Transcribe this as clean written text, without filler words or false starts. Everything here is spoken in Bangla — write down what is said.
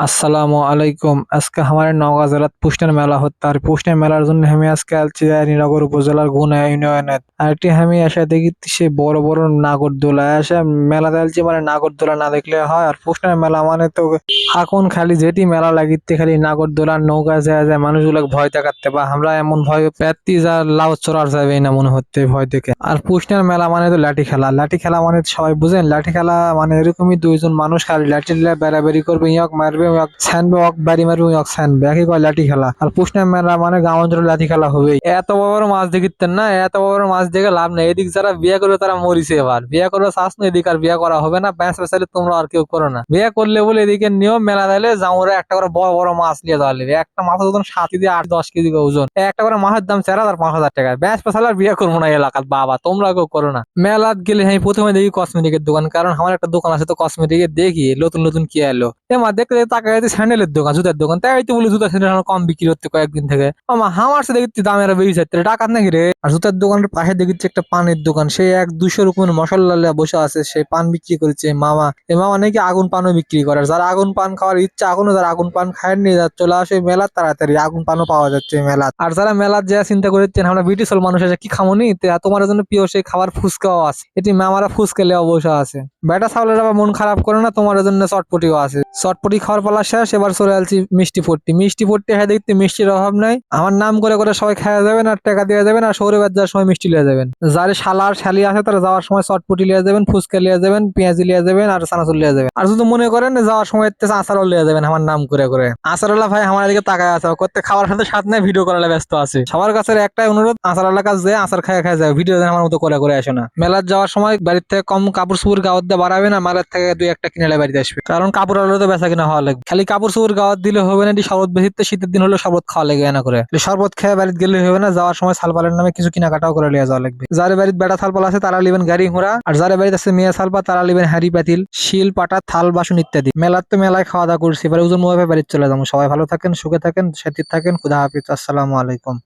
আসসালামু আলাইকুম। আজকে আমাদের নওগাঁ জেলাত পুষ্টের মেলা হচ্ছে। আর পুষ্টের মেলার জন্য আমি আজকে আলছি রানীনগর উপজেলার গুনা ইউনিয়নের। আর এটি আমি এসে দেখি সে বড় বড় নাগরদোলা এসে মেলাতে আলছি, মানে নাগরদোলা না দেখলে হয়। আর পুষ্টের মেলা মানে তো এখন খালি যেটি মেলা লাগিতে খালি নাগরদোলা নৌকা যায় যায় মানুষগুলো ভয় দেখাতে, বা আমরা এমন ভয় পেতি যা লাউ চড়ার যাবে না মনে হচ্ছে ভয় দেখে। আর পুষ্টের মেলা মানে তো লাঠি খেলা। লাঠি খেলা মানে সবাই বুঝেন, লাঠি খেলা মানে এরকমই দুইজন মানুষ খালি লাঠি দিয়ে বেড়াবেড়ি করবে, ইয়ক মারবে ছানবে, ওক বাড়ি মারবে, ওক ছানবে, একই কয় লাঠি খেলা। আর পুষ্টের মেলা মানে গাঁও অঞ্চলে লাঠি খেলা হবেই। এত বড় মাছ দেখিতেন না, এত বড় মাছ দেখে লাভ নেই। এদিক যারা বিয়ে করবে তারা মরিছে, এবার বিয়ে করবে চাষ না, এদিক আর বিয়ে করা হবে না। প্যাঁচ পেঁচালে তোমরা আর কেউ করো না। বিয়ে করলে বলে এদিকে নিয়ম মেলা দিলে জামুরে একটা করে বড় বড় মাছ নিয়ে যাওয়া লাগবে। একটা মাছ ওজন 7 দিয়ে 8-10 কেজি ওজন, একটা করে মাছের দাম 4,000-5,000 টাকা। ব্যাস পেছালে আর বিয়ে করবো না এলাকার, বাবা তোমরা কেউ করো না। মেলাত গেলে আমি প্রথমে দেখি কসমেটিকের দোকান, কারণ আমার একটা দোকান আছে তো কসমেটিকের। দেখি নতুন নতুন কি এলো, এমা দেখতে দেখতে তাকাই স্যান্ডেলের দোকান, জুতার দোকান। তাই তো বলি জুতা স্যান্ডেল কম বিক্রি হচ্ছে কয়েকদিন থেকে। আমার সে দেখছি দাম এরা বেশি যাচ্ছে, টাকার নাকি রে। আর জুতার দোকানের পাশে দেখছি একটা পানের দোকান, সে 100-200 রকমের মশলা লিয়ে বসে আছে, সে পান বিক্রি করেছে। মামা এ মামা নাকি আগুন পানও বিক্রি করে। আর যারা আগুন পান খাওয়ার ইচ্ছা, এখনো যারা আগুন পান খায়নি, চলে আসে মেলা, তাড়াতাড়ি আগুন পানও পাওয়া যাচ্ছে মেলা। আর যারা মেলার যা চিন্তা করেছেন আমরা ব্রিটিশ মানুষ আছে কি খামোনি, তোমার জন্য প্রিয় সেই খাবার ফুচকাও আছে। এটি মামারা ফুচকা লিয়ে বসে আছে। বেটা ছাগলের আবার মন খারাপ করে না, তোমার জন্য চটপটিও আছে। চটপটি খাওয়ার পালা শেষ, এবার চলে আসছি মিষ্টি ফট্টি। মিষ্টি ফট্টি হ্যাঁ দেখতে মিষ্টির অভাব নাই। আমার নাম করে করে সবাই খাওয়া যাবেন, আর টাকা দেওয়া যাবেন, আর শহরে যাওয়ার সময় মিষ্টি লিয়ে যাবেন। যার শালার শালি আছে তারা যাওয়ার সময় চটপটি লিয়ে যাবেন, ফুচকা লিয়ে যাবেন, পেঁয়াজি লিয়ে যাবেন, আর চানাচুর লিয়ে যাবেন। আর যদি মনে করেন যাওয়ার সময় আচারও লিয়ে যাবেন আমার নাম করে করে। আচারওয়ালা ভাই আমার দিকে তাকায় আছে, করতে খাবার সাথে সাথে নাই ভিডিও করালে ব্যস্ত আছে। সবার কাছে একটাই অনুরোধ, আচারওয়ালার কাছে যে আচার খায় খায় যায়, ভিডিও আমার মতো করে করে আসে না। মেলার যাওয়ার সময় বাড়ির থেকে কম কাপড় চোপড় গাওয়ার দিয়ে বাড়াবে না, মেলার থেকে 2-1টা কিনে বাড়িতে আসবে, কারণ কাপড় আলো তো বেচা কিনা হওয়া লাগবে। খালি কাপড় চোপড় গাওয়ার দিলে হবে না, শরবত বেশিতে শীতের দিন হলে শরবত খাওয়া লাগে না করে। শরবত খেয়ে বাড়িতে গেলে হবে না, যাওয়ার সময় সালপালের নামে কিছু কেনাকাটাও করে লিয়ে যাওয়া লাগবে। যার বাড়িতে বেটা সালপাল আছে তারা লিবেন গাড়ি ঘোড়া, আর যার বাড়িতে আছে মেয়ে সালপা তারা লিবেন হাড়ি পাতিল, শিল পাটা, থাল বাসন ইত্যাদি। মেলার তো মেলায় খাওয়া দাওয়া করছি, এবার ওজন মোবাইল বাড়িতে চলে যাবো। সবাই ভালো থাকেন, সুখে থাকেন, সাথে থাকেন। খুদা হাফিজ, আসসালামু আলাইকুম।